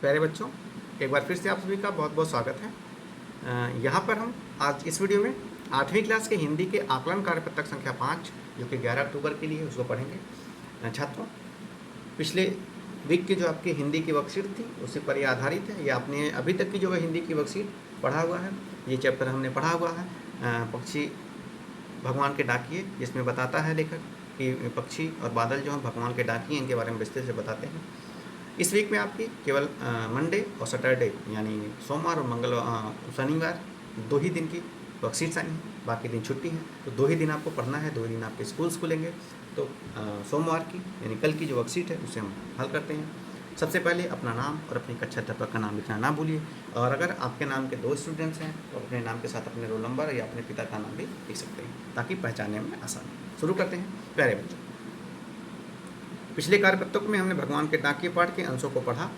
प्यारे बच्चों, एक बार फिर से आप सभी का बहुत बहुत स्वागत है। यहाँ पर हम आज इस वीडियो में 8वीं क्लास के हिंदी के आकलन कार्यपत्रक संख्या 5 जो कि 11 अक्टूबर के लिए उसको पढ़ेंगे। छात्रों, पिछले वीक की जो आपकी हिंदी की वर्कशीट थी उसी पर यह आधारित है। ये आपने अभी तक की जो हिंदी की वर्कशीट पढ़ा हुआ है, ये चैप्टर हमने पढ़ा हुआ है पक्षी भगवान के डाकिए, जिसमें बताता है लेखक कि पक्षी और बादल जो हैं भगवान के डाकिए, इनके बारे में विस्तार से बताते हैं। इस वीक में आपकी केवल मंडे और सैटरडे यानी सोमवार और मंगलवार शनिवार 2 ही दिन की वर्कशीट्स आई हैं, बाकी दिन छुट्टी हैं। तो 2 ही दिन आपको पढ़ना है, 2 ही दिन आपके स्कूल्स खुलेंगे। तो सोमवार की यानी कल की जो वर्कशीट है उसे हम हल करते हैं। सबसे पहले अपना नाम और अपनी कक्षा अध्यापक का नाम लिखना ना भूलिए, और अगर आपके नाम के 2 स्टूडेंट्स हैं तो अपने नाम के साथ अपने रोल नंबर या अपने पिता का नाम भी लिख सकते हैं ताकि पहचानने में आसानी हो। शुरू करते हैं। प्यारे बच्चों, पिछले कार्यपत्रक में हमने भगवान के डाकिए पाठ के अंशों को पढ़ा।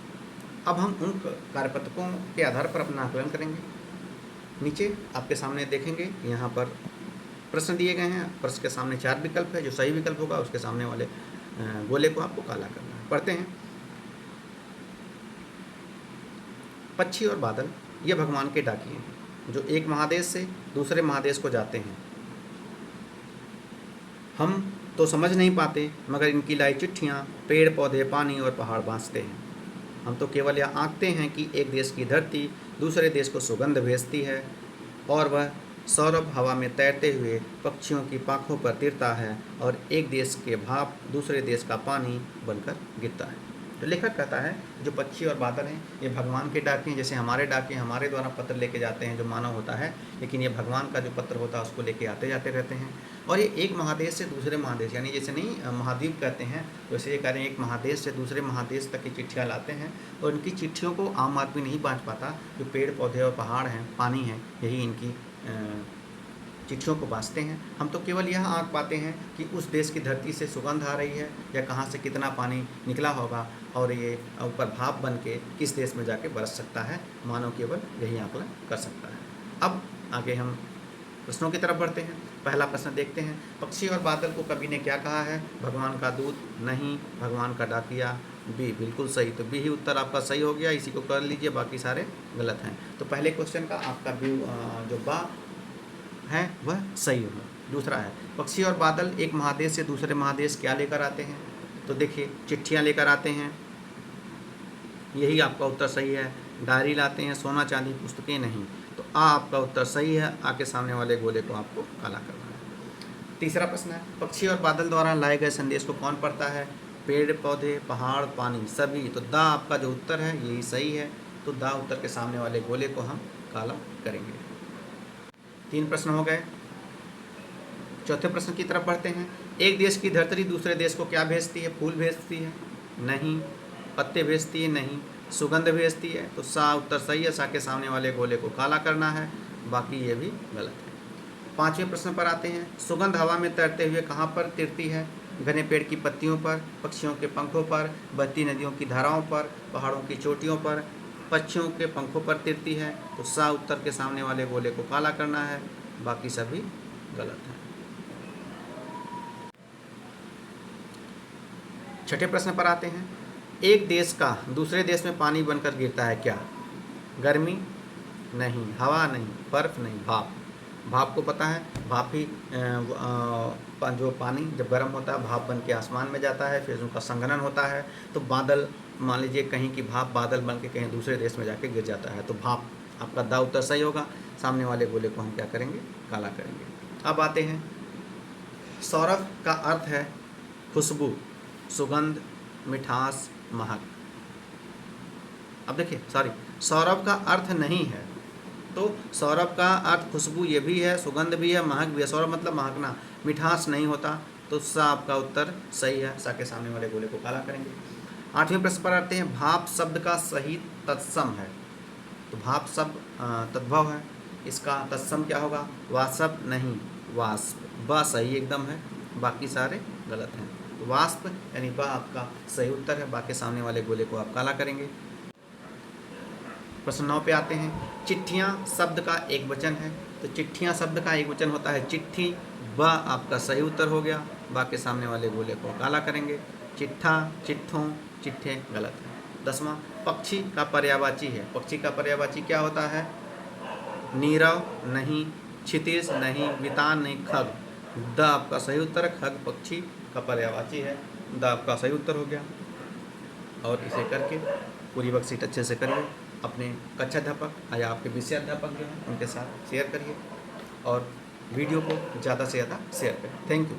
अब हम उन कार्यपत्रकों के आधार पर अपना आकलन करेंगे। नीचे आपके सामने देखेंगे, यहाँ पर प्रश्न दिए गए हैं। प्रश्न के सामने 4 विकल्प है। जो सही विकल्प होगा उसके सामने वाले गोले को आपको काला करना है। पढ़ते हैं। पक्षी और बादल ये भगवान के डाकिए हैं जो एक महादेश से दूसरे महादेश को जाते हैं। हम तो समझ नहीं पाते, मगर इनकी लाई चिट्ठियाँ पेड़ पौधे पानी और पहाड़ बाँचते हैं। हम तो केवल यह आंकते हैं कि एक देश की धरती दूसरे देश को सुगंध भेजती है और वह सौरभ हवा में तैरते हुए पक्षियों की पाँखों पर तिरता है और एक देश के भाप दूसरे देश का पानी बनकर गिरता है। तो लेखक कहता है जो पक्षी और बादल हैं ये भगवान के डाके हैं। जैसे हमारे डाके हमारे द्वारा पत्र लेके जाते हैं जो मानव होता है, लेकिन ये भगवान का जो पत्र होता है उसको लेके आते जाते रहते हैं। और ये एक महादेश से दूसरे महादेश, यानी जैसे नहीं महाद्वीप कहते हैं, वैसे ये कह रहे हैं एक महादेश से दूसरे महादेश तक की चिट्ठियाँ लाते हैं। और इनकी चिट्ठियों को आम आदमी नहीं बाँच पाता। जो पेड़ पौधे और पहाड़ हैं, पानी है, यही इनकी चिट्ठियों को बाँचते हैं। हम तो केवल यह आँक पाते हैं कि उस देश की धरती से सुगंध आ रही है या कहाँ से कितना पानी निकला होगा और ये ऊपर भाप बन के किस देश में जाके बरस सकता है। मानव केवल यही आकलन कर सकता है। अब आगे हम प्रश्नों की तरफ बढ़ते हैं। पहला प्रश्न देखते हैं। पक्षी और बादल को कवि ने क्या कहा है? भगवान का दूत, नहीं। भगवान का डाकिया, बी। बिल्कुल सही। तो बी ही उत्तर आपका सही हो गया। इसी को कर लीजिए, बाकी सारे गलत हैं। तो पहले क्वेश्चन का आपका बी जो बा है वह सही होगा। दूसरा है पक्षी और बादल एक महादेश से दूसरे महादेश क्या लेकर आते हैं? तो देखिए चिट्ठियाँ लेकर आते हैं, यही आपका उत्तर सही है। डायरी लाते हैं, सोना चांदी पुस्तकें नहीं। तो आ आपका उत्तर सही है। आके सामने वाले गोले को आपको काला करना है। तीसरा प्रश्न है पक्षी और बादल द्वारा लाए गए संदेश को कौन पढ़ता है? पेड़ पौधे पहाड़ पानी सभी। तो दा आपका जो उत्तर है यही सही है। तो दा उत्तर के सामने वाले गोले को हम काला करेंगे। 3 प्रश्न हो गए। चौथे प्रश्न की तरफ बढ़ते हैं। एक देश की धरती दूसरे देश को क्या भेजती है? फूल भेजती है, नहीं। पत्ते भेजती है, नहीं। सुगंध भेजती है। तो सा उत्तर सही है। सा के सामने वाले गोले को काला करना है, बाकी ये भी गलत है। 5वें प्रश्न पर आते हैं। सुगंध हवा में तैरते हुए कहाँ पर तिरती है? घने पेड़ की पत्तियों पर, पक्षियों के पंखों पर, बहती नदियों की धाराओं पर, पहाड़ों की चोटियों पर, पक्षियों के पंखों पर तिरती है। तो सा उत्तर के सामने वाले गोले को काला करना है, बाकी सभी गलत हैं। 6ठे प्रश्न पर आते हैं। एक देश का दूसरे देश में पानी बनकर गिरता है क्या? गर्मी, नहीं। हवा, नहीं। बर्फ, नहीं। भाप। भाप को पता है, भाप ही जो पानी जब गर्म होता है भाप बन के आसमान में जाता है, फिर उनका संघनन होता है। तो बादल, मान लीजिए कहीं की भाप बादल बन के कहीं दूसरे देश में जाके गिर जाता है। तो भाप आपका दा उत्तर सही होगा। सामने वाले गोले को हम क्या करेंगे? काला करेंगे। अब आते हैं। सौरभ का अर्थ है खुशबू, सुगंध, मिठास, महक। अब देखिए सौरभ का अर्थ नहीं है, तो सौरभ का अर्थ खुशबू ये भी है, सुगंध भी है, महक भी है। सौरभ मतलब महकना, मिठास नहीं होता। तो सा आपका उत्तर सही है। सा के सामने वाले गोले को काला करेंगे। 8वें प्रश्न पर आते हैं। भाप शब्द का सही तत्सम है? तो भाप शब्द तद्भव है, इसका तत्सम क्या होगा? वाष्प, नहीं। वाष्प, ब सही एकदम है, बाकी सारे गलत हैं। वाष्प यानी ब आपका सही उत्तर है। बाकी सामने वाले गोले को आप काला करेंगे। प्रश्न 9 पे आते हैं। चिट्ठियाँ शब्द का एक वचन है। तो चिट्ठियाँ शब्द का एक वचन होता है चिट्ठी, ब आपका सही उत्तर हो गया। बाकी सामने वाले गोले को काला करेंगे। चिट्ठा, चिट्ठों, चिट्ठे गलत है। 10वां पक्षी का पर्यायवाची है। पक्षी का पर्यायवाची क्या होता है? नीरव नहीं, क्षितिज नहीं, वितान नहीं, खग। द आपका सही उत्तर है, खग पक्षी का पर्यायवाची है। द आपका सही उत्तर हो गया। और इसे करके पूरी वर्कशीट अच्छे से करिए, अपने कक्षा अध्यापक या आपके विषय अध्यापक जो हैं उनके साथ शेयर करिए और वीडियो को ज़्यादा से ज़्यादा शेयर करें। Thank you.